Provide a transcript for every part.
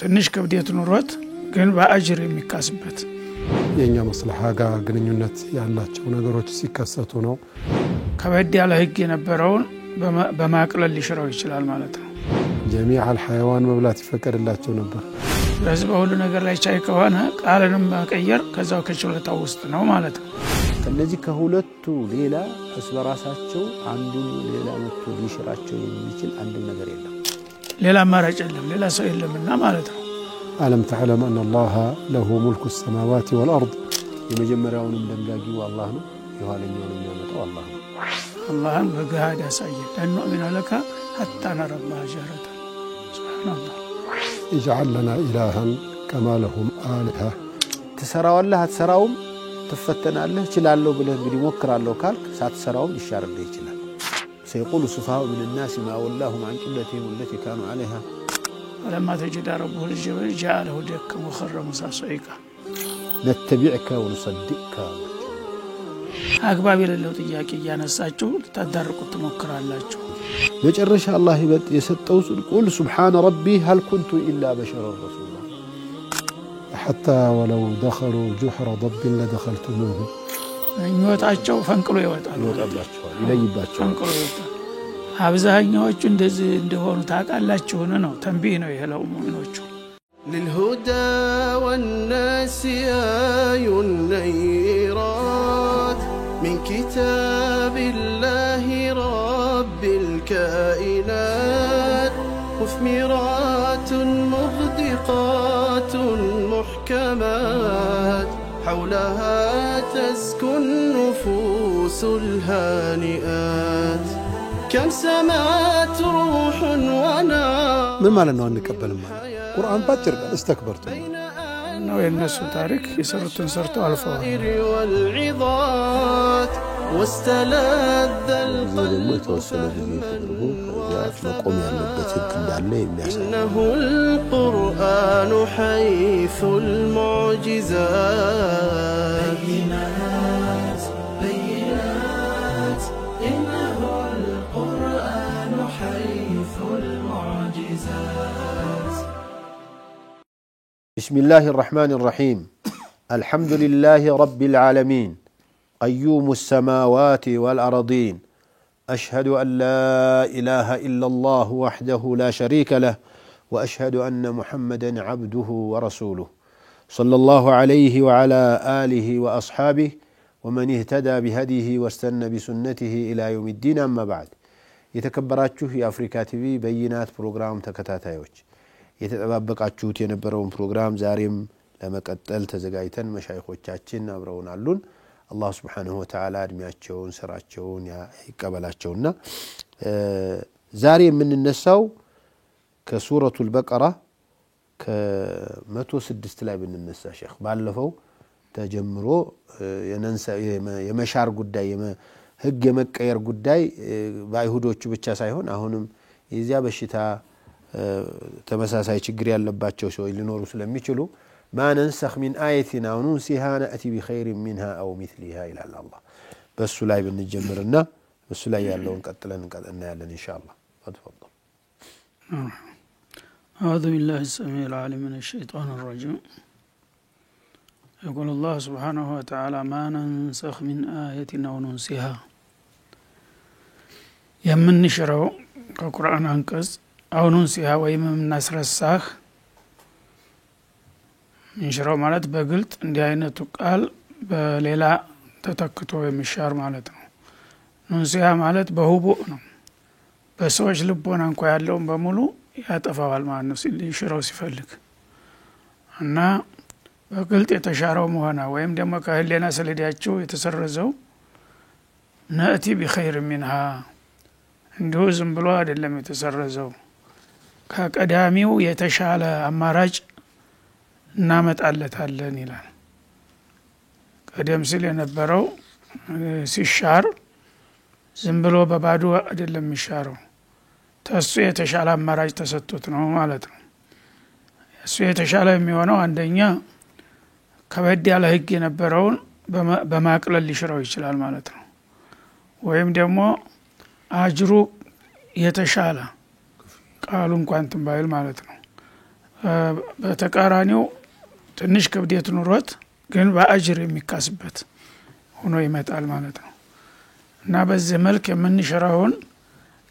ትንሽ ክብደት ኑሮት ግን በአጅር የሚካስበት የኛ መስለሃ ጋር ግንኙነት ያላቸው ነገሮች ሲከሰቱ ነው። ከበድ ያለ ህግ የነበረውን በማቅለል ሊሽራው ይችላል ማለት ነው። ጀሚዕ الحيوان መብላት ይፈቀድላቸው ነበር። ስለዚህ በሁሉ ነገር ላይ ቻይ ከሆነ ቃልንም መቀየር ከዛው ከችሎታው ውስጥ ነው ማለት ነው። ከነዚህ ከሁለቱ ሌላ እስበራሳቸው አንዱ ሌላ መጥቶ ሊሽራቸው የሚችል አንድ ነገር የለም። ሌላ ማራጭ የለም፣ ሌላ ሰው የለምና ማለት ነው። ألم تعلم أن الله له ملك السماوات والأرض የመጀመሪያውንም ደንጋጊው አላህ ነው፣ የኋለኛውንም ያመጣው አላህ ነው። አላህን በገሃድ ያሳየን ለኑእሚነ ለከ ሐታ ነረ አላህ ጀህረተ ሱብሃንአላህ። اجعل لنا إلها كما لهم آلهة ተሰራዋለህ አትሰራውም ተፈተናለህ ይችላልው ብለህ እንግዲህ ሞክራለሁ ካልክ ሳትሰራው ይሻርልህ ይችላል። سيقول السفهاء من الناس ما ولاهم عن قبلتهم التي كانوا عليها فلما تجد ربه الجبل جعله دكا وخر موسى صعقا نتبعك ونصدقك አግባብ የሌለው ጥያቄ ያነሳችሁ ተዳርቁት ተሞክራላችሁ። መጨረሻ አላህ ይበጥ የሰጠው ቁል سبحان ربي هل كنت الا بشرا رسولا حتى ولو دخلوا جحر ضب لدخلتموه ምኞታቸው ፈንቅሎ ይወጣል ይለይባቸው ፈንቅሎ ይወጣል። አብዛኛዎቹ እንደዚህ እንደሆኑ ታውቃላችሁን ነው ተንቢህ ነው ይሄለው ሙእሚኖቹ። للهدى والناس آي النيرات من كتاب الله رب الكائنات مثمرات مغدقات محكمات حولها تزكو النفوس الهانئات كم سمعت روح ونار من معنى أنه نقبل قرآن باجر استكبرتم ነው የነሱ ታሪክ የሰሩትን ሰርተው አልፈዋል። والعظات واستلذ القلب مقوم ያለበት ህግ እንዳለ የሚያሳይ إنه القرآن حيث المعجزات بينات إنه القرآن حيث المعجزات. بسم الله الرحمن الرحيم. الحمد لله رب العالمين قيوم السماوات والأرضين أشهد أن لا إله إلا الله وحده لا شريك له وأشهد أن محمدا عبده ورسوله صلى الله عليه وعلى آله وأصحابه ومن اهتدى بهديه واستنى بسنته إلى يوم الدين. أما بعد يتكبراتشو في أفريكا تي في بينات بروغرام تكتاتايوش የተጠባበቃችሁት የነበረውን ፕሮግራም ዛሬም ለመቀጠል ተዘጋጅተን መሻይኾቻችን አብረውን አሉን። አላህ Subhanahu Wa Ta'ala እድሜያቸውን ስራቸውን ይቀበላቸውና ዛሬ የምንነሳው ከሱረቱል በቀራ ከ106 ላይ ብንነሳ ሼክ ባለፈው ተጀምሮ የመሻር ጉዳይ ህግ የመቀየር ጉዳይ በአይሁዶቹ ብቻ ሳይሆን አሁንም የዚያ በሽታ ተመሳሳይ ችግር ያለባቸው ሰዎች ሊኖሩ ስለሚችሉ ما ننسخ من آية أو ننسها نأتي بخير منها أو مثلها إلى الله. بس لا بنجمرنا بس لا يالون قتلنا يالن إن شاء الله. تفضل. أعوذ بالله السميع العليم من الشيطان الرجيم. يقول الله سبحانه وتعالى ما ننسخ من آية أو ننسها يمن نشرو كقرآن أنكز أو ننسها ويمن نسر الساخ እንሽራው ማለት በግልጥ እንዲህ አይነቱ ቃል በሌላ ተተክቶ የሚሻር ማለት ነው። ንንሲያ ማለት በሁቡእ ነው። በሰዎች ልቦና እንኳን ያለውን በሙሉ ያጠፋዋል ማለት ነው ሲሽራው ሲፈልግ እና በግልጥ የተሻረው መሆና ወይም ደግሞ ከህሊና ሰሌዳቸው የተሰረዘው ነእቲ ቢኸይር ሚንሃ እንዲሁ ዝም ብሎ አይደለም የተሰረዘው ከቀዳሚው የተሻለ አማራጭ እናመጣለታለን ይላል። ቀደም ሲል የነበረው ሲሻር ዝም ብሎ በባዶ አይደለም የሚሻረው ተሱ የተሻለ አማራጭ ተሰጥቶት ነው ማለት ነው። እሱ የተሻለ የሚሆነው አንደኛ ከበድ ያለ ህግ የነበረውን በማቅለል ሊሽራው ይችላል ማለት ነው። ወይም ደግሞ አጅሩ የተሻለ ቃሉ እንኳን ተንባይል ማለት ነው በተቃራኒው ትንሽ ክብደት ኑሮት ግን በአጅር የሚካስበት ሆኖ ይመጣል ማለት ነው። እና በዚህ መልክ የምንሽራውን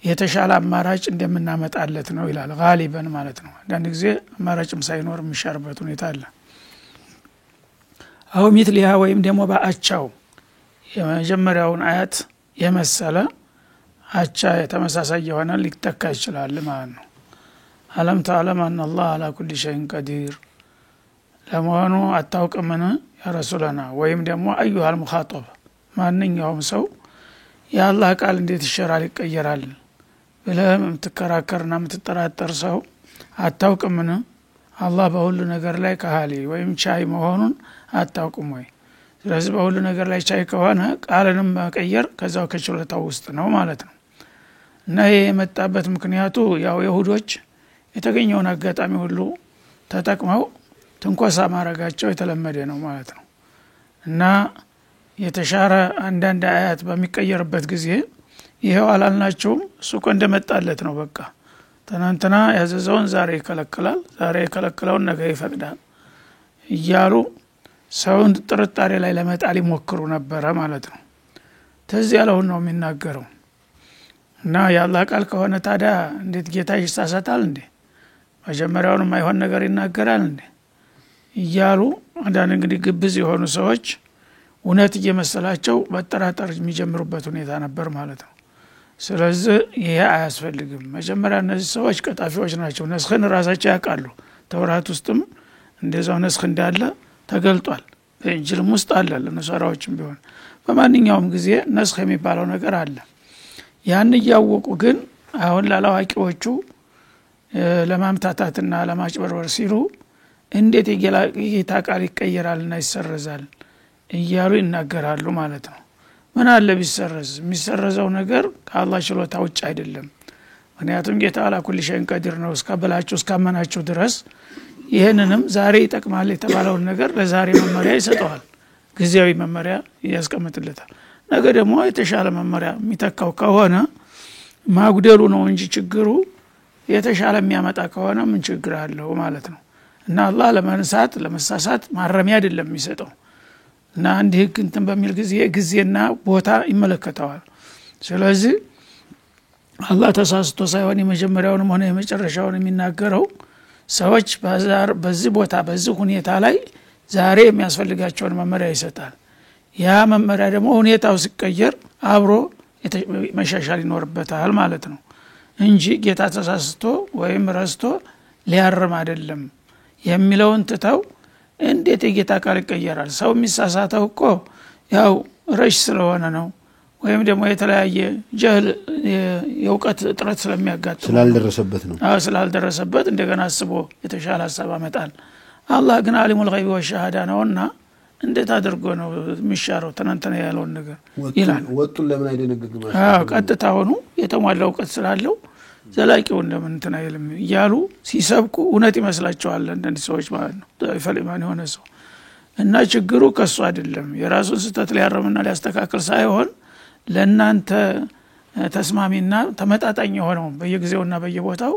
የተሻለ አማራጭ እንደምናመጣለት ነው ይላል ጋሊበን ማለት ነው። አንዳንድ ጊዜ አማራጭም ሳይኖር የሚሻርበት ሁኔታ አለ። አው ሚትሊሃ ወይም ደግሞ በአቻው የመጀመሪያውን አያት የመሰለ አቻ የተመሳሳይ የሆነ ሊተካ ይችላል ማለት ነው። አለም ተዓለም አን አላህ አላ ኩሊ ሸይን ቀዲር ለመሆኑ አታውቅምን ያ ረሱላና ወይም ደግሞ አዩሃል ሙኻጠብ ማንኛውም ሰው የአላህ ቃል እንዴት ይሽራል ይቀየራል ብለህ የምትከራከርና የምትጠራጠር ሰው አታውቅምን አላህ በሁሉ ነገር ላይ ካህሊ ወይም ቻይ መሆኑን አታውቅም ወይ? ስለዚህ በሁሉ ነገር ላይ ቻይ ከሆነ ቃልንም መቀየር ከዛው ከችሎታው ውስጥ ነው ማለት ነው። እና ይሄ የመጣበት ምክንያቱ ያው ይሁዶች የተገኘውን አጋጣሚ ሁሉ ተጠቅመው ትንኮሳ ማረጋቸው የተለመደ ነው ማለት ነው። እና የተሻረ አንዳንድ አያት በሚቀየርበት ጊዜ ይሄው አላልናቸውም እሱ እኮ እንደመጣለት ነው በቃ ትናንትና ያዘዘውን ዛሬ ይከለክላል ዛሬ የከለከለውን ነገ ይፈቅዳል እያሉ ሰውን ጥርጣሬ ላይ ለመጣል ይሞክሩ ነበር ማለት ነው። ተዚህ ያለውን ነው የሚናገረው። እና የአላህ ቃል ከሆነ ታዲያ እንዴት ጌታ ይሳሳታል እንዴ? መጀመሪያውንም አይሆን ነገር ይናገራል እንዴ? እያሉ አንዳንድ እንግዲህ ግብዝ የሆኑ ሰዎች እውነት እየመሰላቸው መጠራጠር የሚጀምሩበት ሁኔታ ነበር ማለት ነው። ስለዚህ ይሄ አያስፈልግም። መጀመሪያ እነዚህ ሰዎች ቀጣፊዎች ናቸው። ነስኽን ራሳቸው ያውቃሉ። ተውራት ውስጥም እንደዛው ነስኽ እንዳለ ተገልጧል። በእንጂልም ውስጥ አለ ለነሳራዎችም ቢሆን በማንኛውም ጊዜ ነስኽ የሚባለው ነገር አለ። ያን ያወቁ ግን አሁን ላላዋቂዎቹ ለማምታታትና ለማጭበርበር ሲሉ እንዴት የጌታ ቃል ይቀየራልና ይሰረዛል እያሉ ይናገራሉ ማለት ነው። ምን አለ ቢሰረዝ? የሚሰረዘው ነገር ከአላህ ችሎታ ውጭ አይደለም። ምክንያቱም ጌታ አላ ኩሊ ሸይን ቀዲር ነው እስከበላችሁ እስካመናችሁ ድረስ ይሄንንም ዛሬ ይጠቅማል የተባለውን ነገር ለዛሬ መመሪያ ይሰጠዋል። ጊዜያዊ መመሪያ ያስቀምጥለታል። ነገ ደግሞ የተሻለ መመሪያ የሚተካው ከሆነ ማጉደሉ ነው እንጂ ችግሩ የተሻለ የሚያመጣ ከሆነ ምን ችግር አለው ማለት ነው። እና አላህ ለመንሳት ለመሳሳት ማረሚያ አይደለም የሚሰጠው። እና አንድ ህግ እንትን በሚል ጊዜና ቦታ ይመለከተዋል። ስለዚህ አላህ ተሳስቶ ሳይሆን የመጀመሪያውንም ሆነ የመጨረሻውን የሚናገረው ሰዎች በዚህ ቦታ በዚህ ሁኔታ ላይ ዛሬ የሚያስፈልጋቸውን መመሪያ ይሰጣል። ያ መመሪያ ደግሞ ሁኔታው ሲቀየር አብሮ መሻሻል ይኖርበታል ማለት ነው እንጂ ጌታ ተሳስቶ ወይም ረስቶ ሊያርም አይደለም የሚለውን ትተው እንዴት የጌታ ቃል ይቀየራል? ሰው የሚሳሳተው እኮ ያው ረሽ ስለሆነ ነው ወይም ደግሞ የተለያየ ጀህል የእውቀት እጥረት ስለሚያጋጥም ስላልደረሰበት ነው። ስላልደረሰበት እንደገና አስቦ የተሻለ ሐሳብ ያመጣል። አላህ ግን አሊሙል ገይብ ወሸሃዳ ነውና እንዴት አድርጎ ነው የሚሻረው ተናንተና ያለውን ነገር ይላል። ወጡን ለምን አይደነግግም? ቀጥታ ሆኖ የተሟላ እውቀት ስላለው ዘላቂው እንደምን እንትና ይልም እያሉ ሲሰብኩ እውነት ይመስላቸዋል አንዳንድ ሰዎች ማለት ነው። ፈሊማን የሆነ ሰው እና ችግሩ ከሱ አይደለም የራሱን ስህተት ሊያርምና ሊያስተካክል ሳይሆን ለእናንተ ተስማሚና ተመጣጣኝ የሆነው በየጊዜውና በየቦታው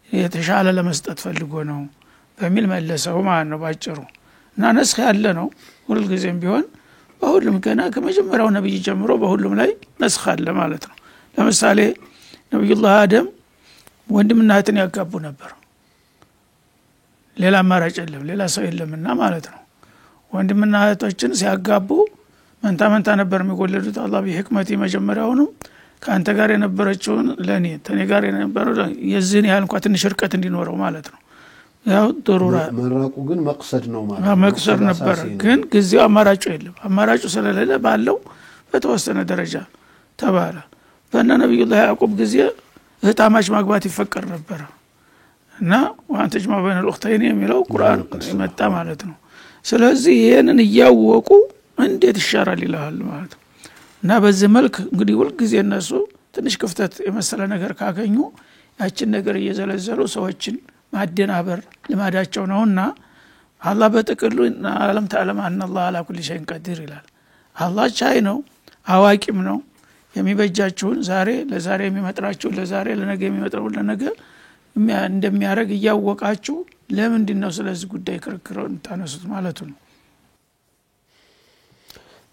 የተሻለ ለመስጠት ፈልጎ ነው በሚል መለሰው ማለት ነው ባጭሩ። እና ነስኽ ያለ ነው ሁሉ ጊዜም ቢሆን በሁሉም ገና ከመጀመሪያው ነብይ ጀምሮ በሁሉም ላይ ነስኽ አለ ማለት ነው። ለምሳሌ ነብዩላህ አደም ወንድምና እህትን ያጋቡ ነበር። ሌላ አማራጭ የለም ሌላ ሰው የለምና ማለት ነው። ወንድምና እህቶችን ሲያጋቡ መንታ ነበር የሚወለዱት። አላህ በህክመት መጀመሪያውንም ካንተ ጋር የነበረችውን ለኔ ተኔ ጋር የነበረው የዚህን ያህል እንኳን ትንሽ ርቀት እንዲኖረው ማለት ነው። ያው ضرورة መራቁ ግን መቅሰድ ነው ማለት ነው። መቅሰድ ነበር ግን ጊዜው አማራጭ የለም። አማራጩ ስለሌለ ባለው በተወሰነ ደረጃ ተባለ። በእነ ነብዩላህ ያዕቆብ ጊዜ እህታማች ማግባት ይፈቀድ ነበር እና ወአንተጅማ በይነ الأختين የሚለው ቁርአን መጣ ማለት ነው። ስለዚህ ይሄንን እያወቁ እንዴት ይሻራል ይላል ማለት ነው። እና በዚህ መልክ እንግዲህ ሁሉ ጊዜ እነሱ ትንሽ ክፍተት የመሰለ ነገር ካገኙ ያችን ነገር እየዘለዘሉ ሰዎችን ማደናበር ልማዳቸው ነውና አላህ በጥቅሉ ዓለም ተዓለም አን አላህ አላ ኩሊ ሸይን ቀዲር ይላል። አላህ ቻይ ነው አዋቂም ነው። የሚበጃችሁን ዛሬ ለዛሬ የሚመጥራችሁ ለዛሬ ለነገ የሚመጥረው ለነገ እንደሚያረግ እያወቃችሁ ለምንድነው ስለዚህ ጉዳይ ክርክር እንታነሱት ማለት ነው?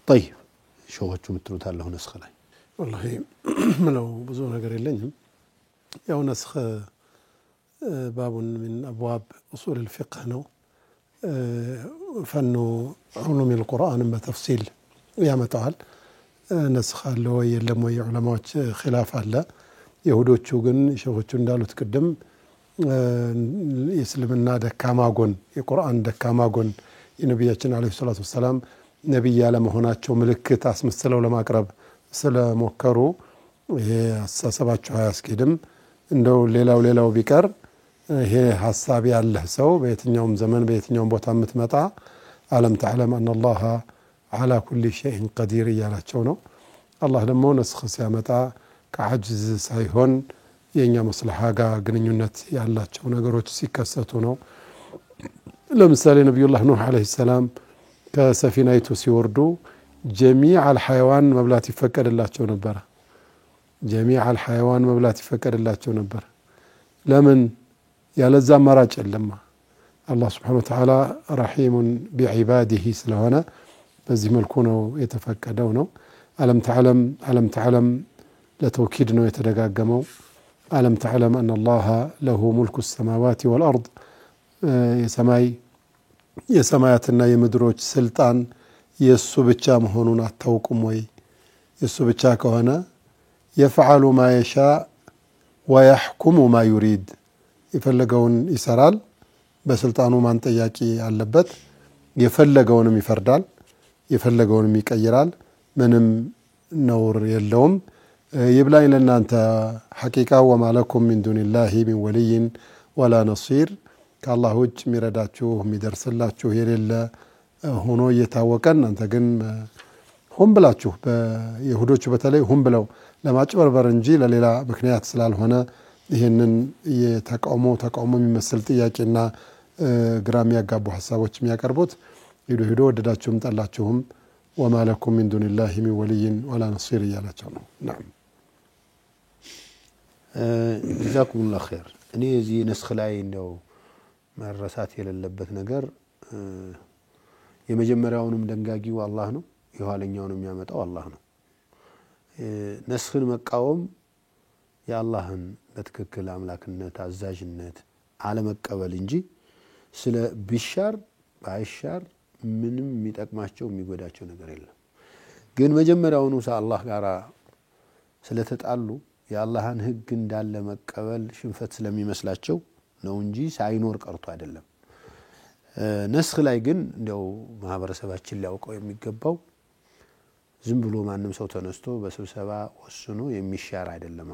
طيب شوچو متروت الله نسخ ላይ والله ምለው ብዙ ነገር የለኝም ያው ነስኽ باب من ابواب اصول الفقه ነው فن علوم القرآن بتفصيل ያመጣል ነስኽ አለ ወይ የለም ወይ ዑለማዎች ኺላፍ አለ ይሁዶቹ ግን ሸኾቹ እንዳሉት ቅድም የእስልምና ደካማ ጎን የቁርአን ደካማ ጎን የነብያችን አለይሂ ሰላቱ ወሰለም ነብይ ያለ መሆናቸው ምልክት አስመስለው ለማቅረብ ስለሞከሩ ይሄ አሳሰባቸው አያስኬድም እንደው ሌላው ቢቀር ይሄ ሐሳብ ያለ ሰው በየትኛውም ዘመን በየትኛውም ቦታ ምትመጣ አለም ተዓለም ان الله على كل شيء قدير ያላቸው ነው አላህ ደግሞ ነስኽ ሲያመጣ ከአጅዝ ሳይሆን የኛ መስለሃ ጋር ግንኙነት ያላቸው ነገሮች ሲከሰቱ ነው ለምሳሌ ነብዩላህ ኑህ አለይሂ ሰላም ከሰፊናይቱ ሲወርዱ جميع الحيوان መብላት ይፈቀድላቸው ነበር جميع الحيوان መብላት ይፈቀድላቸው ነበር ለምን ያለዛ ማራጭ የለም አላህ Subhanahu Wa Ta'ala رحيم بعباده ስለሆነ በዚህ መልኩ ነው የተፈቀደው ነው ألم تعلم لتوكيد ነው የተደጋገመው ألم تعلم أن الله له ملك السماوات والأرض የሰማያትና የምድሮች ስልጣን የሱ ብቻ መሆኑን አታውቁም ወይ የሱ ብቻ ከሆነ يفعل ما يشاء ويحكم ما يريد የፈለገውን ይሰራል በስልጣኑ ማን ጠያቂ አለበት የፈለገውንም ይፈርዳል የፈለገውንም ይቀይራል ምንም ነውር የለውም ይብላኝ ለናንተ ሐቂቃ وما لكم من دون الله من ولي ولا نصير ከአላህ ውጭ የሚረዳችሁ የሚደርስላችሁ የሌለ ሆኖ እየታወቀን አንተ ግን ሆን ብላችሁ በይሁዶቹ በተለይ ሆን ብለው ለማጭበርበር እንጂ ለሌላ ምክንያት ስላልሆነ ይሄንን የተቃውሞ የሚመስል ጥያቄና ግራም ያጋቡ ሐሳቦች የሚያቀርቡት ሄዶ ወደዳችሁም ጠላችሁም وما لكم من دون الله من ولي ولا نصير ያላቸው ነው نعم جزاكم الله خير እኔ እዚህ ነስኽ ላይ ነው መረሳት የሌለበት ነገር የመጀመሪያውንም ደንጋጊው አላህ ነው የኋለኛውንም የሚያመጣው አላህ ነው ነስኽን መቃወም የአላህን በትክክል አምላክነት አዛዥነት አለመቀበል እንጂ ስለ ቢሻር ባይሻር ምንም የሚጠቅማቸው የሚጎዳቸው ነገር የለም ግን መጀመሪያውኑ አላህ ጋራ ስለተጣሉ የአላህን ህግ እንዳለ መቀበል ሽንፈት ስለሚመስላቸው ነው እንጂ ሳይኖር ቀርቶ አይደለም ነስኽ ላይ ግን እንደው ማህበረሰባችን ሊያውቀው የሚገባው ዝም ብሎ ማንንም ሰው ተነስቶ በስብሰባ ወስኖ የሚሻር አይደለም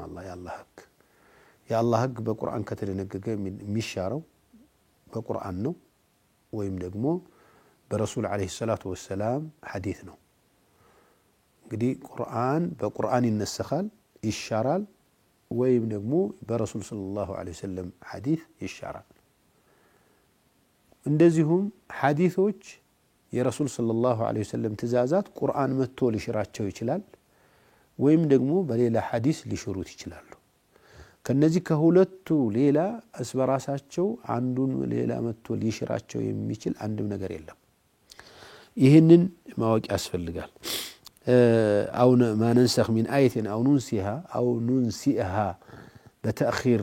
የአላህ ህግ በቁርአን ከተደነገገ የሚሻረው በቁርአን ነው ወይም ደግሞ በረሱል አለይሂ ሰላቱ ወሰለም ሐዲስ ነው እንግዲህ ቁርአን በቁርአን ይነሰኻል ይሻራል ወይም ደግሞ በረሱል ሰለላሁ ዐለይሂ ወሰለም ሐዲስ ይሻራል እንደዚሁም ሐዲሶች የረሱል ሰለላሁ ዐለይሂ ወሰለም ትእዛዛት ቁርአን መጥቶ ሊሽራቸው ይችላል ወይም ደግሞ በሌላ ሐዲስ ሊሽሩት ይችላሉ ከነዚህ ከሁለቱ ሌላ አስበራሳቸው አንዱን ሌላ መጥቶ ሊሽራቸው የሚችል አንድም ነገር የለም ይሄንን ማወቅ ያስፈልጋል أو ما ننسخ من آية أو ننسيها بتأخير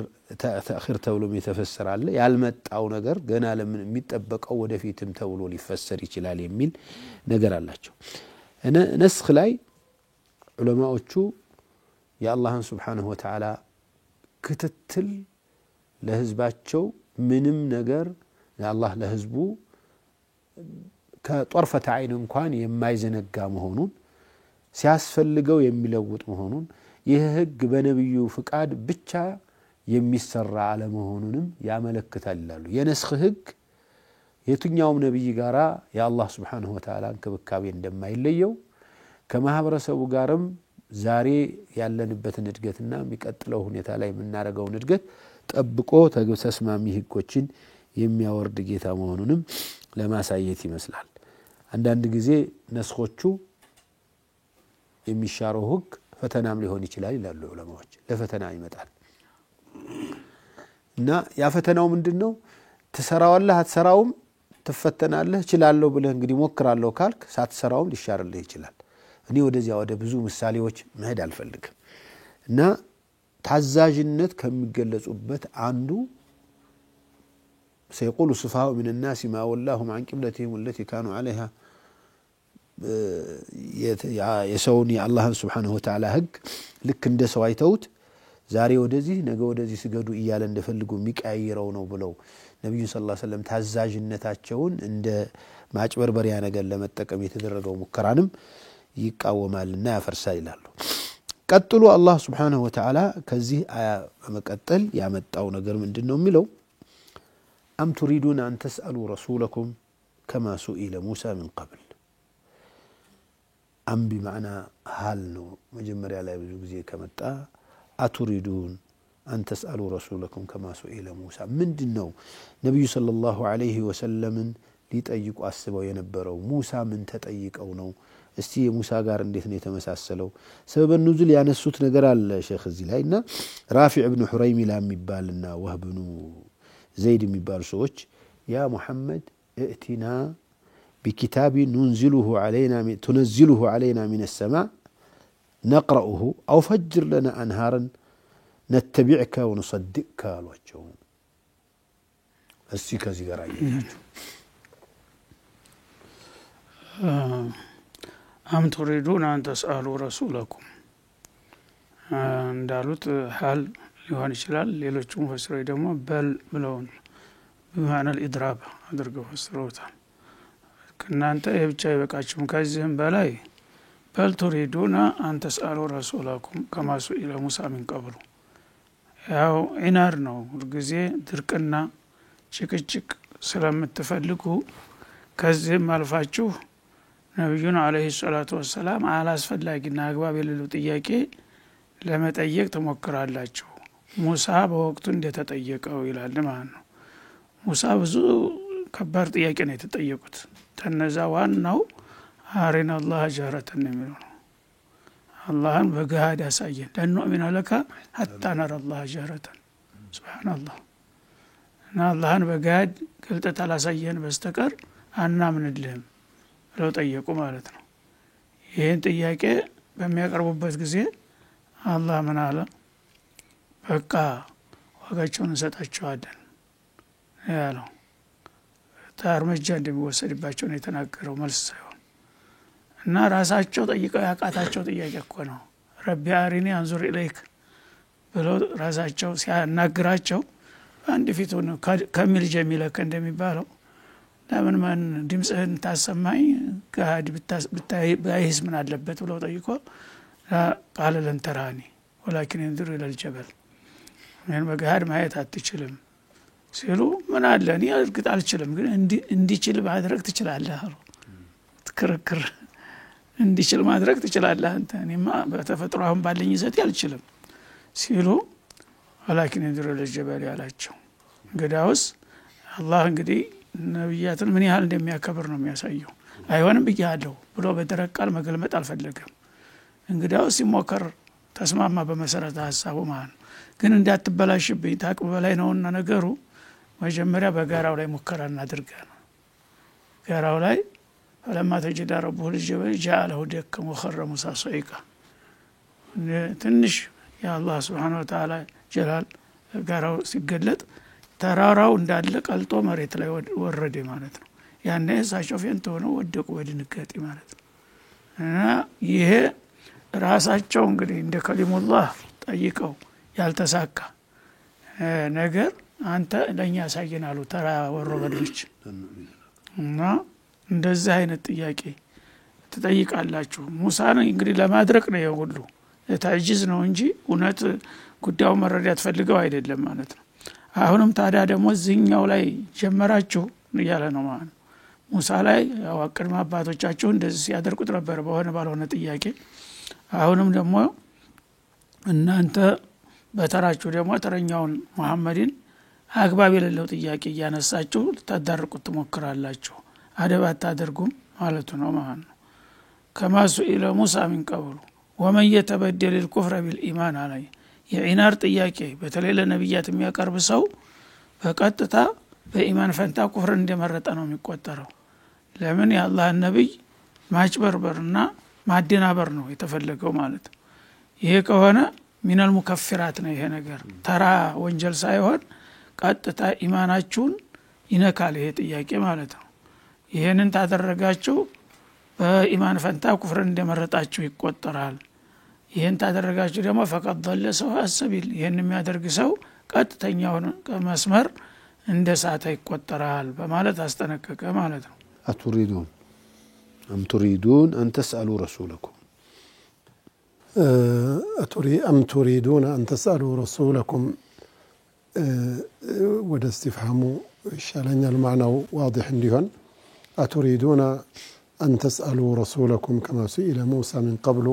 تولو يتفسر على يعلمت أو نجر جنا لما متأبك أو دفيتم تولو يفسر يشلال يميل نجر الله شو أنا نسخ لاي علماء شو يا الله سبحانه وتعالى كتتل لهزبات شو منم نجر يا الله لهزبو كطرفة عين كان يميزن الجامهونون ሲያስፈልገው የሚለውጥ መሆኑን ይህ ህግ በነብዩ ፍቃድ ብቻ የሚሰራ አለ መሆኑንም ያመለክታል ይላሉ የነስኽ ህግ የትኛውም ነብይ ጋራ ያላህ Subhanahu Wa Ta'ala እንክብካቤ እንደማይለየው ከማህበረሰቡ ጋርም ዛሬ ያለንበትን እድገትና የሚቀጥለው ሁኔታ ላይ የምናረጋው እድገት ጠብቆ ተስማሚ ህጎችን የሚያወርድ ጌታ መሆኑንም ለማሳየት ይመስላል አንዳንድ ጊዜ ነስኾቹ የሚሻረው ህግ ፈተናም ሊሆን ይችላል ይላሉ ዑለማዎች ለፈተና ይመጣል እና ያ ፈተናው ምንድነው ትሰራዋለህ አትሰራውም ትፈተናለህ እችላለሁ ብለህ እንግዲህ ሞክራለሁ ካልክ ሳትሰራውም ሊሻርልህ ይችላል እኔ ወደዚያ ወደ ብዙ ምሳሌዎች መሄድ አልፈልግም እና ታዛዥነት ከሚገለጹበት አንዱ سيقول السفهاء من الناس ما ولاهم عن قبلتهم التي كانوا عليها يسوني الله سبحانه وتعالى حق ልክ እንደ ሰው አይተውት ዛሬ ወደዚህ ነገ ወደዚህ ሲገዱ እያለ እንደፈልጉ የሚቀያይረው ነው ብለው ነብዩ ሰለላሁ ዐለይሂ ወሰለም ታዛዥነታቸውን እንደ ማጭበርበሪያ ነገር ለመጠቀም የተደረገው ሙከራንም ይቃወማልና ያፈርሳል ይላሉ ቀጥሎ አላህ Subhanahu Wa Ta'ala ከዚህ አያ በመቀጠል ያመጣው ነገር ምንድነው የሚለው أم تريدون أن تسألوا رسولكم كما سئل موسى من قبل أم بمعنى هل مجمّر على بزوجي كمتا أتريدون أن تسألوا رسولكم كما سئل موسى من دنو نبي صلى الله عليه وسلم ليتأيق أسبوا ينبروا موسى من تتأيق أو نو استي موسى قار انديت نيتمساسلو سبب النزول يعني السوت نقر الشيخ الزلاينا رافع بن حريم لا مبالنا وهب بن زيد مبال سوچ يا محمد ائتنا بكتاب تنزله علينا من السماء نقرأه أو فجر لنا أنهارا نتبعك ونصدقك الوجه السيكا زيغراي أم تريدون أن تسألوا رسولكم እንዳሉት حال ሊሆን ይችላል ሌሎች ሙፈሲሮች ደግሞ በል ብለውን በማና الادراب አድርገው ፈስረውታል ከናንተ የብቻ ይበቃችሁም ከዚህም በላይ በል تريدون أن تسألوا رسولكم كما سئل موسى من قبل ያው ኢናር ነው ሁልጊዜ ድርቅና ጭቅጭቅ ስለምትፈልጉ ከዚህም አልፋችሁ ነብዩን አለይሂ ሰላቱ ወሰለም አላስፈላጊና አግባብ የሌለው ጥያቄ ለመጠየቅ ተሞክራላችሁ ሙሳ በወቅቱ እንደተጠየቀው ይላል ማለት ነው ሙሳ ብዙ ከባድ ጥያቄ ነው የተጠየቁት ተነዛ ዋናው አሪና አላህ ጀረተን የሚለው አላህን በጋድ ያሳየን ለኑእሚና ለካ hatta ነራ አላህ ጀረተን ሱብሃንአላህ እና አላህን በጋድ ግልጠት አላሳየን በስተቀር አናምንልህም ብለው ጠየቁ ማለት ነው ይሄን ጥያቄ በሚያቀርቡበት ጊዜ አላህ ምን አለ በቃ ወጋቸውን እንሰጣቸዋለን ያለው ታርመጃ እንደሚወሰድባቸው ነው የተናገረው መልስ ሳይሆን እና ራሳቸው ጠይቀው ያቃታቸው ጥያቄ እኮ ነው ረቢ አሪኒ አንዙር ኢለይክ ብለው ራሳቸው ሲያናግራቸው አንድ ፊቱን ከሚል ጀሚለከ እንደሚባለው ለምን ማን ድምጽህን ታሰማኝ ጋድ ባይስ ምን አለበት ብለው ጠይቆ قال لن تراني ولكن انظر الى الجبل ምን በጋድ ማየት አትችልም ሲሉ ምን አለ እኔ እርግጥ አልችልም ግን እንዲችል ማድረግ ትችላለህ አሉ ትክርክር እንዲችል ማድረግ ትችላለህ አንተ እኔማ በተፈጥሮ አሁን ባለኝ ይዘት አልችልም ሲሉ ولكن انظر الى الجبل ያላቸው እንግዲያውስ አላህ እንግዲህ ነብያትን ምን ያህል እንደሚያከብር ነው የሚያሳየው አይሆንም ብያለሁ ብሎ በደረቅ ቃል መገልመጥ አልፈለገም እንግዲያውስ ሲሞከር ተስማማ በመሰረተ ሐሳቡ ማለት ግን እንዳትበላሽብኝ ታቅብ በላይ ነውና ነገሩ መጀመሪያ በጋራው ላይ ሙከራ እናድርጋለን ጋራው ላይ فلما تجد ربه الجبل جعله دكا وخر موسى صعقا ትንሽ የአላህ Subhanahu Wa Ta'ala ጀላል ጋራው ሲገለጥ ተራራው እንዳለ ቀልጦ መሬት ላይ ወረደ ማለት ነው ያኔ እሳቸው ፈንቶ ነው ወደቁ ወድንገጥ ማለት ነው እና ይሄ ራሳቸው እንግዲህ እንደ ከሊሙላህ ጠይቀው ያልተሳካ ነገር አንተ ለኛ ያሳየናሉ ተራ ወሮበልች እና እንደዚህ አይነት ጥያቄ ተጠይቃላችሁ ሙሳን እንግዲህ ለማድረቅ ነው የሁሉ ታጅዝ ነው እንጂ እውነት ጉዳዩ መረዳት ፈልገው አይደለም ማለት ነው አሁንም ታዲያ ደግሞ ዝኛው ላይ ጀመራችሁ ያለ ነው ማለት ሙሳ ላይ ያው አቀድማ አባቶቻችሁ እንደዚህ ሲያደርጉት ነበር በሆነ ባልሆነ ጥያቄ አሁንም ደግሞ እናንተ በተራችሁ ደግሞ ተረኛውን መሐመድን አግባብ የሌለው ጥያቄ ያነሳችሁ ተዳርቁት ተሞክራላችሁ አደባት ታደርጉም ማለት ነው ማለት ነው ከማሱ ኢለ ሙሳ من قبل ومن يتبدل الكفر بالايمان عليه የኢናር ጥያቄ በተለይ ለነብያት የሚያቀርብ ሰው በቀጥታ በኢማን ፈንታ ኩፍር እንደመረጠ ነው የሚቆጠረው። ለምን የአላህ ነብይ ማጭበርበርና ማደናበር ነው የተፈለገው ማለት ነው። ይሄ ከሆነ ሚነል ሙከፍራት ነው ይሄ ነገር ተራ ወንጀል ሳይሆን ቀጥታ ኢማናችሁን ይነካል ይሄ ጥያቄ ማለት ነው። ይሄንን ታደረጋችሁ በኢማን ፈንታ ኩፍር እንደመረጣችሁ ይቆጠራል። ይሄን ታደረጋችሁ ደግሞ ፈቀድ ضل سواء السبيل ይሄን የሚያደርግ ሰው ቀጥተኛውን መስመር እንደ ሳታ ይቆጠራል በማለት አስጠነቀቀ ማለት ነው። أم تريدون أن تسألوا رسولكم أم تريدون أن تسألوا رسولكم وده استفهامه شالنيا المعنى واضح عندهم. أتريدون أن تسألوا رسولكم كما سئل موسى من قبل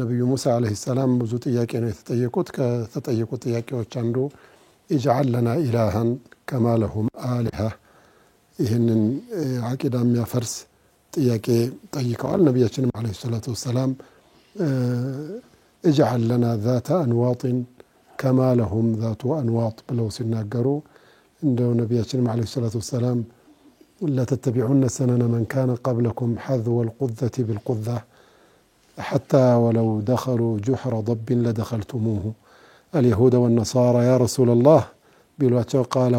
نبي موسى عليه السلام بزو ጥያቄ ነው የተጠየቁት ከተጠየቁት ጥያቄዎች አንዱ اجعل لنا إلها كما لهم آلهة ይሄንን አቂዳ የሚያፈርስ ጥያቄ ጠይቀዋል። ነብያችንም አለይሂ ሰላቱ ወሰለም اجعل لنا ذات أنواط كما لهم ذات أنواط ብለው ሲናገሩ እንደው ነብያችንም አለይሂ ሰላቱ ወሰለም لا تتبعون سنن من كان قبلكم حذو القذة بالقذة حتى ولو دخلوا جحر ضب لدخلتموه اليهود والنصارى يا رسول الله بلواتشو قال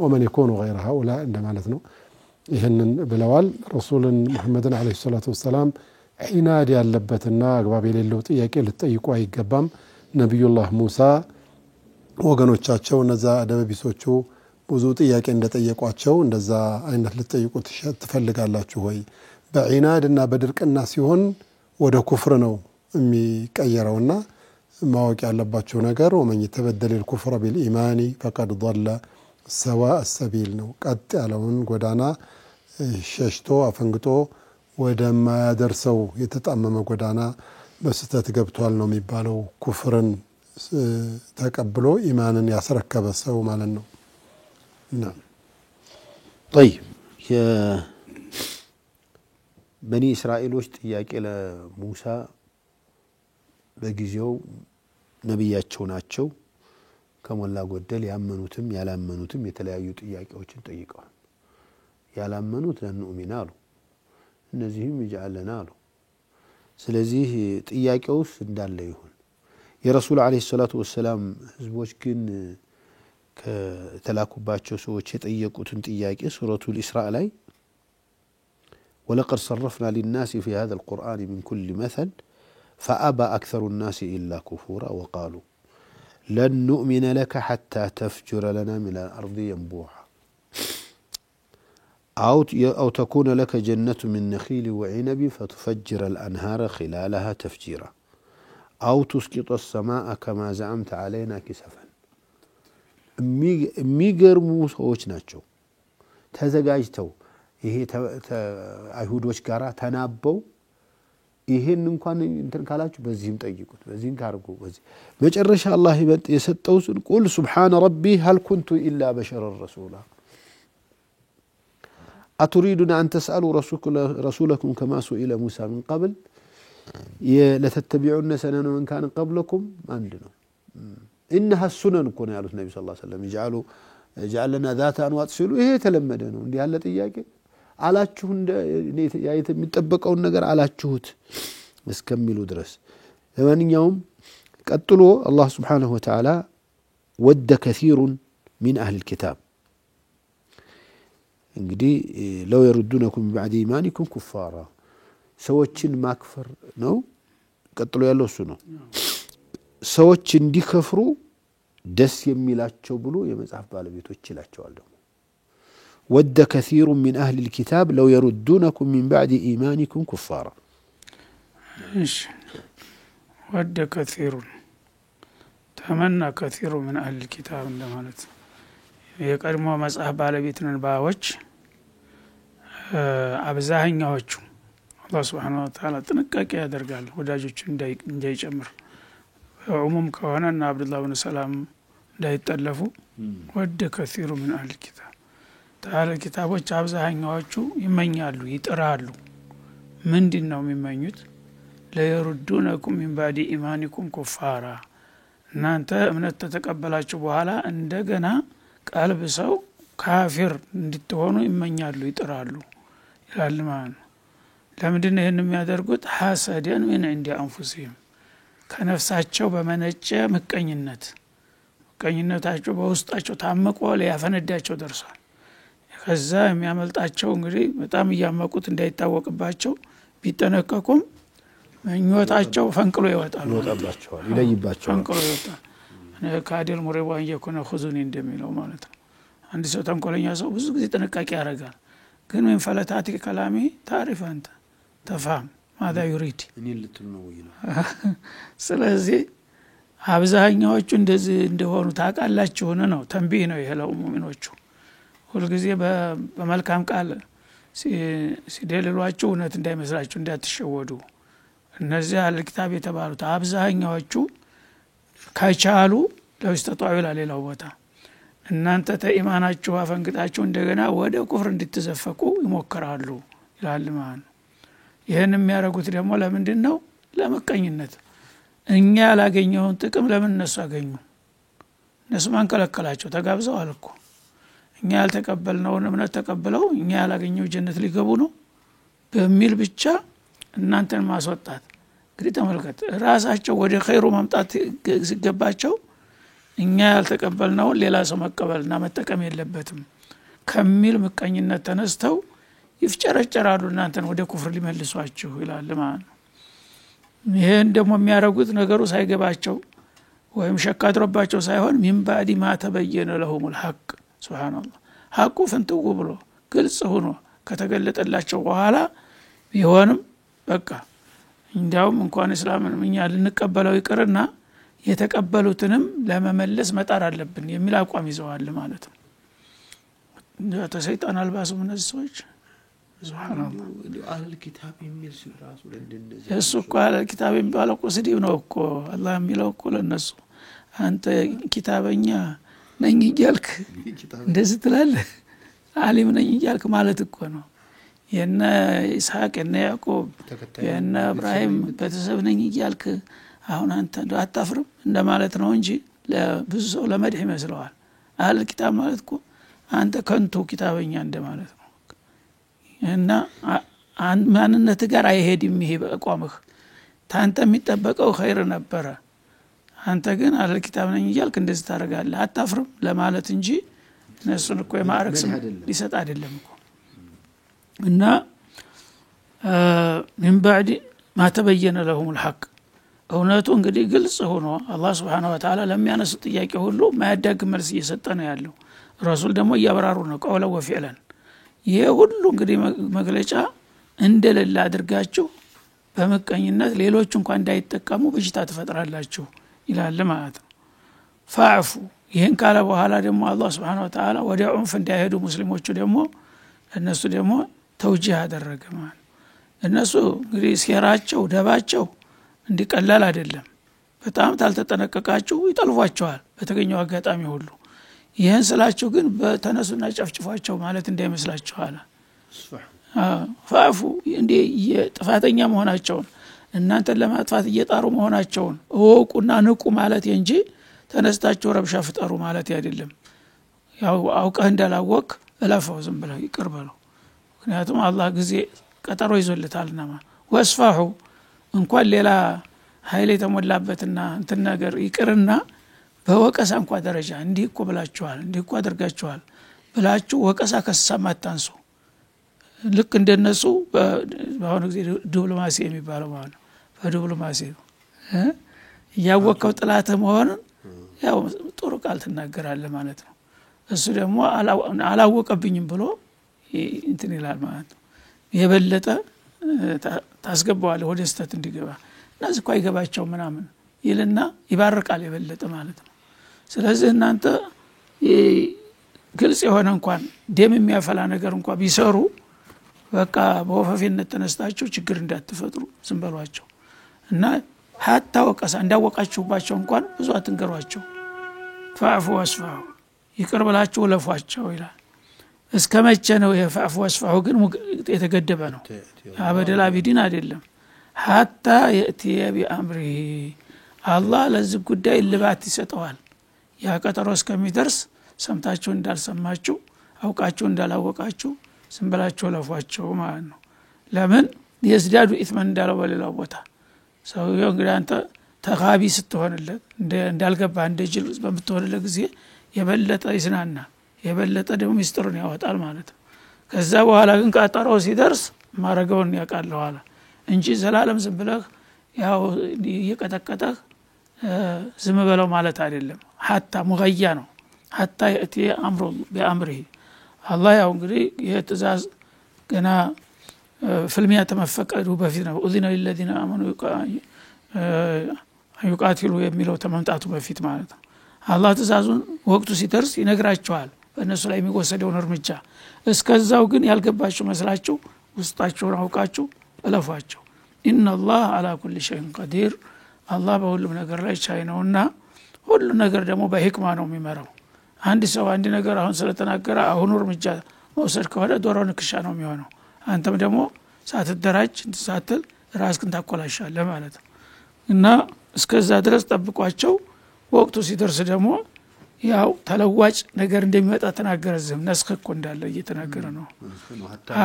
ومن يكون غير هؤلاء عندما لثنو ይህንን ብለዋል። ረሱል መሐመድ አለይሂ ሰላቱ ወሰለም ዒናድ ያለበትና አግባብ የሌለው ጥያቄ ልትጠይቁ አይገባም። ነብዩላህ ሙሳ ወገኖቻቸው እነዛ አደበቢሶቹ ብዙ ጥያቄ እንደጠየቋቸው እንደዛ አይነት ልትጠይቁ ትፈልጋላችሁ ወይ? በዒናድና በድርቅና ሲሆን ወደ ኩፍር ነው የሚቀየረውና ማወቅ ያለባቸው ነገር ومن يتبدل الكفر بالإيمان فقد ضل سواء السبيل ነው። ቀጥ ያለውን ጎዳና ሸሽቶ አፈንግጦ ወደማያደርሰው የተጣመመ ጎዳና በስተት ገብቷል ነው የሚባለው። ኩፍርን ተቀብሎ ኢማንን ያስረከበ ሰው ማለት ነው። طيب يا بني إسرائيل وش ጥያቄ ለሙሳ በጊዜው ነብያቸው ናቸው። ከሞላ ጎደል ያመኑትም ያላመኑትም የተለያዩ ጥያቄዎችን ጠይቀዋል። ያላመኑት ለኑእሚና አሉ፣ እነዚህም ይጃለና አሉ። ስለዚህ ጥያቄውስ እንዳለ ይሁን። የረሱል አለይሂ ሰላቱ ወሰለም ህዝቦች ግን ከተላኩባቸው ሰዎች የጠየቁትን ጥያቄ ሱረቱል ኢስራእ ላይ ولقد صرفنا للناس في هذا القرآن من كل مثل فأبى أكثر الناس إلا كفورا وقالوا لن نؤمن لك حتى تفجر لنا من الأرض ينبوعا أو تكون لك جنة من نخيل وعنب فتفجر الأنهار خلالها تفجيرا أو تسقط السماء كما زعمت علينا كسفا የሚገርሙ ሰዎች ናቸው። ተዘጋጅተው ይሄ አይሁዶች ጋራ ተናበው ይሄን እንኳን እንትን ካላችሁ በዚህም ጠይቁት በዚህም ካርጉ በዚህ መጨረሻ አላህ የሰጠው ቁል سبحان ربي هل كنت إلا بشرا رسولا أتريدون أن تسألوا رسولكم كما سئل موسى من قبل لتتبعون سنن من كان قبلكم عندنا إنها السنن كنا يقول النبي صلى الله عليه وسلم جعل لنا ذات أنواط سلو إيه تلمدنا دي هلا ጥያቄ አላችሁ የሚጠበቀውን ነገር አላችሁት እስከሚሉ ድረስ። ለማንኛውም ቀጥሎ አላህ Subhanahu Wa Ta'ala ወደ كثير من أهل الكتاب እንግዲህ لو يردونكم بعد إيمانكم كفارا ሰዎችን ማክፈር ነው። ቀጥሎ ያለው እሱ ነው። ሰዎች እንዲከፍሩ ደስ የሚላቸው ብሎ የመጽሐፍ ባለቤቶች ይላቸዋል። ደግሞ ود كثير من أهل الكتاب لو يردونكم من بعد إيمانكم كفارا. إيش ود كثير تمنى كثير من أهل الكتاب عندما يقرموا مصحف ባለቤትን ባዎች አብዛኛዎቹ አላህ Subhanahu Wa Ta'ala ጥንቃቄ ያደርጋል ወዳጆቹ እንዳይጨምር። عموم ከሆነ እና አብዱላህ ኢብኑ ሰላም እንዳይጠለፉ ود كثير من أهل الكتاب ታለ ኪታቦች አብዛኛዎቹ ይመኛሉ ይጥራሉ። ምንድነው የሚመኙት? ለይሩዱነኩም من بعد إيمانكم كفارا እናንተ እምነት ተቀበላችሁ በኋላ እንደገና ቀልብ ሰው ካፊር እንድትሆኑ ይመኛሉ ይጥራሉ ይላል ማለት ነው። ለምንድን ነው ይሄን የሚያደርጉት? ሐሰደን ምን عند انفسهم ከነፍሳቸው በመነጨ ምቀኝነታቸው በውስጣቸው ታመቆ ሊያፈነዳቸው ደርሷል። ከዛ የሚያመልጣቸው እንግዲህ በጣም እያመቁት እንዳይታወቅባቸው ቢጠነቀቁም ምኞታቸው ፈንቅሎ ይወጣል ይለይባቸዋል ፈንቅሎ ይወጣል። ካዲል ሙሪባን የኮነ خذوني እንደሚለው ማለት ነው። አንድ ሰው ተንኮለኛ ሰው ብዙ ጊዜ ጥንቃቄ ያደርጋል። ግን ምን ፈለታት ከላሚ ታሪፍ አንተ ተፋም ماذا يريد እኔ ልትል ነው ይላል። ስለዚህ አብዛኛዎቹ እንደዚህ እንደሆኑ ታውቃላችሁ ነው ተንቢህ ነው ይሄለው ሙእሚኖቹ ሁሉ ጊዜ በመልካም ቃል ሲደልሏችሁ እውነት እንዳይመስላችሁ እንዳትሸወዱ። እነዚህ አልኪታብ የተባሉት አብዛኛዎቹ ከቻሉ ለውስተጧው ለሌላው ቦታ እናንተ ተኢማናችሁ አፈንግጣችሁ እንደገና ወደ ኩፍር እንድትዘፈቁ ይሞክራሉ ይላል ማለት ነው። ይሄን የሚያረጉት ደግሞ ለምንድን ነው? ለመቀኝነት። እኛ ያላገኘውን ጥቅም ለምን እነሱ አገኙ? እነሱ ማን ከለከላቸው? ተጋብዘዋል እኮ። እኛ ያልተቀበልነውን እምነት ተቀብለው እኛ ያላገኘው ጀነት ሊገቡ ነው በሚል ብቻ እናንተን ማስወጣት። እንግዲህ ተመልከት ራሳቸው ወደ ኸይሩ ማምጣት ሲገባቸው እኛ ያልተቀበልነውን ሌላ ሰው መቀበልና መጠቀም የለበትም ከሚል ምቀኝነት ተነስተው ይፍጨረጨራሉ እናንተን ወደ ኩፍር ሊመልሷችሁ ይላል ማለት ነው። ይሄን ደግሞ የሚያረጉት ነገሩ ሳይገባቸው ወይም ሸካድሮባቸው ሳይሆን من بعد ما تبين لهم الحق سبحان الله ሐቁ ፍንትው ብሎ ግልጽ ሆኖ ከተገለጠላቸው በኋላ ቢሆንም በቃ እንዲያውም እንኳን እስላምን እኛ ልንቀበለው ይቅርና የተቀበሉትንም ለመመለስ መጣር አለብን የሚል አቋም ይዘዋል ማለት ነው። ተሰይጣን አልባሱ እነዚህ ሰዎች ሱብሃንአላህ አህለል ኪታብ የሚል ሲራሱ ለእንደዚህ እሱ እኮ አህለል ኪታብ የሚባለው እኮ ስድብ ነው እኮ አላህ የሚለው እኮ ለነሱ አንተ ኪታበኛ ነኝ እያልክ እንደዚህ ትላለህ ዓሊም ነኝ እያልክ ማለት እኮ ነው። የነ ኢስሐቅ የነ ያዕቆብ የነ ኢብራሂም ቤተሰብ ነኝ እያልክ አሁን አንተ አታፍርም እንደማለት ነው እንጂ ለብዙ ሰው ለመድህ ይመስለዋል። አህለል ኪታብ ማለት እኮ አንተ ከንቱ ኪታበኛ እንደማለት ነው። እና ማንነት ጋር አይሄድም ይሄ በቋምህ ታንተ የሚጠበቀው ኸይር ነበረ አንተ ግን አህለል ኪታብ ነኝ እያልክ እንደዚህ ታረጋለህ አታፍርም ለማለት እንጂ እነሱን እኮ የማዕረግ ስም ሊሰጥ አይደለም እኮ። እና من بعد ما تبين لهم الحق እውነቱ እንግዲህ ግልጽ ሆኖ አላህ Subhanahu Wa Ta'ala ለሚያነሱ ጥያቄ ሁሉ ማያዳግም መልስ እየሰጠ ነው ያለው። ረሱል ደግሞ እያበራሩ ነው ቀውለ ወፊዕለን። ይሄ ሁሉ እንግዲህ መግለጫ እንደሌለ አድርጋችሁ በመቀኝነት ሌሎች እንኳን እንዳይጠቀሙ በሽታ ተፈጥራላችሁ ይላል ማለት ነው። ፈዕፉ ይሄን ካለ በኋላ ደግሞ አላህ Subhanahu Wa Ta'ala ወደ ዑንፍ እንዳይሄዱ ሙስሊሞቹ ደግሞ እነሱ ደግሞ ተውጂህ አደረገ ማለት ነው። እነሱ እንግዲህ ሴራቸው ደባቸው እንዲቀላል አይደለም። በጣም ታልተጠነቀቃችሁ ይጠልፏቸዋል በተገኘው አጋጣሚ ሁሉ። ይሄን ስላችሁ ግን በተነሱና ጨፍጭፏቸው ማለት እንዳይመስላችሁ አለ። ፈዕፉ እንዴ የጥፋተኛ መሆናቸውን እናንተን ለማጥፋት እየጣሩ መሆናቸውን እወቁና ንቁ ማለት እንጂ ተነስታችሁ ረብሻ ፍጠሩ ማለት አይደለም። ያው አውቀህ እንዳላወቅ እለፈው ዝም ብለው ይቅር በለው። ምክንያቱም አላህ ጊዜ ቀጠሮ ይዞልታልና ወስፋሁ እንኳን ሌላ ኃይል የተሞላበትና እንትን ነገር ይቅርና በወቀሳ እንኳን ደረጃ እንዲህ እኮ ብላችኋል እንዲህ እኮ አድርጋችኋል ብላችሁ ወቀሳ ከሰማታንሱ ልክ እንደነሱ በአሁኑ ጊዜ ዲፕሎማሲ የሚባለው ማለት ነው። በዲፕሎማሲ ያወቀው ጥላት መሆኑን ያው ጥሩ ቃል ትናገራለህ ማለት ነው። እሱ ደግሞ አላወቀብኝም ብሎ እንትን ይላል ማለት ነው። የበለጠ ታስገባዋለህ ወደ ስተት እንዲገባ እናዚህ እኮ አይገባቸው ምናምን ይልና ይባርቃል የበለጠ ማለት ነው። ስለዚህ እናንተ ግልጽ የሆነ እንኳን ደም የሚያፈላ ነገር እንኳን ቢሰሩ በቃ በወፈፊነት ተነስታችሁ ችግር እንዳትፈጥሩ ዝም በሏቸው እና hatta ወቀሳ እንዳወቃችሁባቸው እንኳን ብዙ አትንገሯቸው። ፈዕፉ ወስፋሁ ይቅር ብላችሁ ለፏቸው ይላል። እስከመቼ ነው የፈዕፉ ወስፋሁ ግን የተገደበ ነው። አበደላ ቢዲን አይደለም። hatta يأتي بأمره አላህ ለዚህ ጉዳይ ልባት ይሰጠዋል። ያ ቀጠሮ እስከሚደርስ ሰምታችሁ እንዳልሰማችሁ አውቃችሁ እንዳላወቃችሁ ዝም ብላችሁ ለፏቸው ማለት ነው ለምን የዝዳዱ ኢስመን እንዳለው በሌላ ቦታ ሰው እንግዲህ አንተ ተኻቢ ስትሆንለት እንዳልገባ እንደጅል በምትሆንለት ጊዜ የበለጠ ይስናና የበለጠ ደግሞ ሚስጥሩን ያወጣል ማለት ነው ከዛ በኋላ ግን ቀጠሮው ሲደርስ ማረገውን ያቃለው አለ እንጂ ዘላለም ዝም ብለህ ያው እየቀጠቀጠህ ዝም በለው ማለት አይደለም hatta ሙገያ ነው hatta ياتي امر بامره الله ያው እንግዲህ የትእዛዝ ገና ፍልሚያ ተመፈቀዱ በፊት ነው اذن للذين امنوا يقاتلوا የሚለው ተመምጣቱ በፊት ማለት ነው አላህ ትእዛዙን ወቅቱ ሲደርስ ይነግራቸዋል በእነሱ ላይ የሚወሰደውን እርምጃ እስከዛው ግን ያልገባችሁ መስላችሁ ውስጣችሁን አውቃችሁ እለፏቸው ان الله على كل شيء قدير الله በሁሉም ነገር ላይ ቻይ ነውና ሁሉ ነገር ደግሞ በህክማ ነው የሚመራው አንድ ሰው አንድ ነገር አሁን ስለተናገረ አሁን እርምጃ መውሰድ ከሆነ ዶሮን ክሻ ነው የሚሆነው አንተም ደግሞ ሳትደራጅ ሳትል ራስህን ታቆላሻለህ ማለት ነው እና እስከዛ ድረስ ጠብቋቸው ወቅቱ ሲደርስ ደግሞ ያው ተለዋጭ ነገር እንደሚመጣ ተናገረዝም ነስከኮ እንዳለ እየተናገረ ነው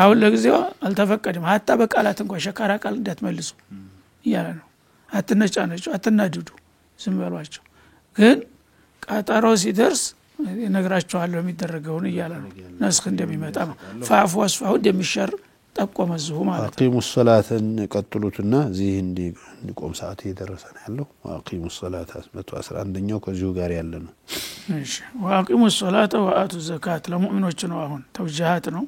አሁን ለጊዜው አልተፈቀደም hatta በቃላት እንኳን ሸካራ ቃል እንዳትመልሱ ይያለ ነው አትነጫነጩ አትናድዱ ዝም በሏቸው ግን ቀጠሮ ሲደርስ ይነግራቸዋለሁ የሚደረገውን ይያለ ነው ነስክ እንደሚመጣ ፋፍ ወስፋው እንደሚሸር ጠቆመዝሁ ማለት አቂሙ ሶላተን ቀጥሉትና እዚህ እንዲቆም ሰዓት እየደረሰ ነው ያለው አቂሙ ሶላተ 111ኛው ከዚሁ ጋር ያለ ነው እሺ ወአቂሙ ሶላተ ወአቱ ዘካት ለሙእሚኖች ነው አሁን ተውጃሃት ነው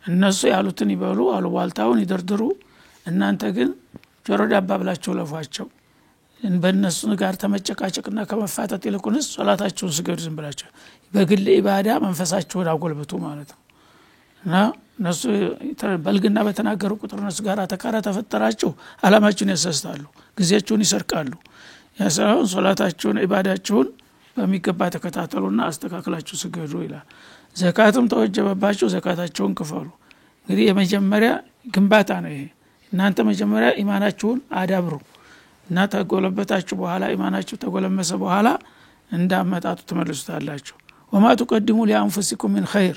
እነሱ ያሉትን ይበሉ አልዋልታውን ይደርድሩ እናንተ ግን ጆሮ ዳባ ብላችሁ ለፏቸው በእነሱ ጋር ተመጨቃጨቅና ከመፋታት ይልቁንስ ሶላታችሁን ስገዱ ዝም ብላችሁ በግል ኢባዳ መንፈሳችሁን አጎልብቱ ማለት ነው እና ነሱ በልግና በተናገሩ ቁጥር ነሱ ጋር ተካራ ተፈጠራችሁ አላማችሁን ያሰስታሉ ግዚያችሁን ይሰርቃሉ ያሳውን ሶላታችሁን ኢባዳችሁን በሚገባ ተከታተሉና አስተካክላችሁ ስገዱ ይላል ዘካትም ተወጀበባችሁ ዘካታችሁን ክፈሉ እንግዲህ የመጀመሪያ ግንባታ ነው ይሄ እናንተ መጀመሪያ ኢማናችሁን አዳብሩ እና ተጎለበታችሁ በኋላ ኢማናችሁ ተጎለመሰ በኋላ እንዳመጣጡ ተመልሱታላችሁ ወማ ተቀድሙ ለአንፉሲኩም ምን ኸይር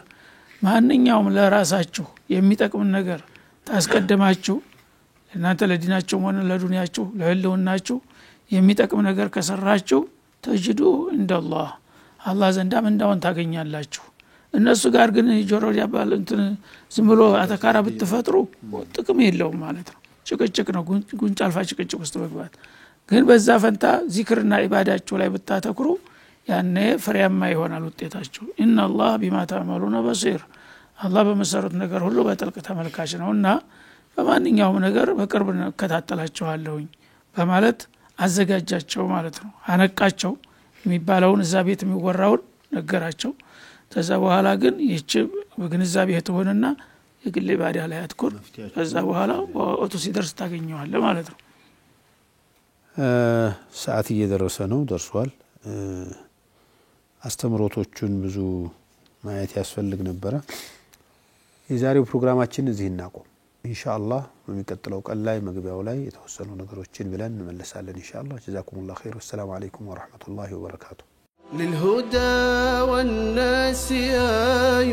ማንኛውም ለራሳችሁ የሚጠቅም ነገር ታስቀደማችሁ እናንተ ለዲናችሁ ሆነ ለዱንያችሁ ለህልውናችሁ የሚጠቅም ነገር ከሰራችሁ ተጅዱ እንደላህ አላህ ዘንዳም እንዳውን ታገኛላችሁ እነሱ ጋር ግን ጆሮ ያባል እንትን ዝም ብሎ አተካራ ብትፈጥሩ ጥቅም የለውም ማለት ነው ጭቅጭቅ ነው ጉንጭ አልፋ ጭቅጭቅ ውስጥ መግባት ግን በዛ ፈንታ ዚክርና ኢባዳችሁ ላይ ብታተኩሩ ያኔ ፍሬያማ ይሆናል ውጤታችሁ ኢነላህ ቢማ ተዕመሉነ በሲር አላህ በመሰሩት ነገር ሁሉ በጥልቅ ተመልካች ነውና በማንኛውም ነገር በቅርብ ከተታተላችኋለሁኝ በማለት አዘጋጃቸው ማለት ነው አነቃቸው የሚባለውን እዛ ቤት የሚወራውን ነገራቸው ከዛ በኋላ ግን ይህች በግንዛቤ ተሆነና የግል ኢባዳ ላይ አትኩር ከዛ በኋላ ወቅቱ ሲደርስ ታገኘዋለህ ማለት ነው ሰዓት እየደረሰ ነው ደርሷል አስተምሮቶቹን ብዙ ማየት ያስፈልግ ነበር የዛሬው ፕሮግራማችን እዚህ እናቆም ኢንሻአላህ በሚቀጥለው ቀን ላይ መግቢያው ላይ የተወሰኑ ነገሮችን ብለን እንመለሳለን ኢንሻአላህ ጀዛኩሙላህ ኸይር ወሰላሙ አለይኩም ወራህመቱላሂ ወበረካቱ للهدى والناس آي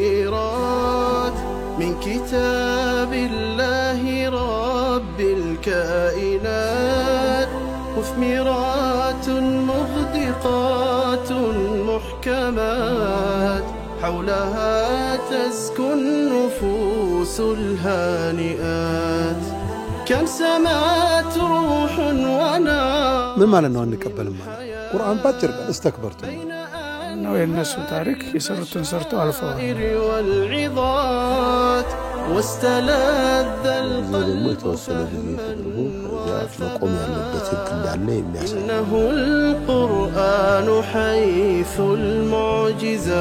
النيرات من كتاب الله رب الكائنات مثمرات مغدقات محكمات حولها تزكو النفوس الهانئات كم سمعت روح ونار ምን ማለት ነው አንቀበልም ማለት ቁርአን ባጭር ቀን استكبرت ነው የነሱ ታሪክ የሰሩትን ሰርተው አልፈዋል والعظات واستلذ القلب መቆም ያለበት ህግ እንዳለ የሚያሳይ إنه القرآن حيث المعجزات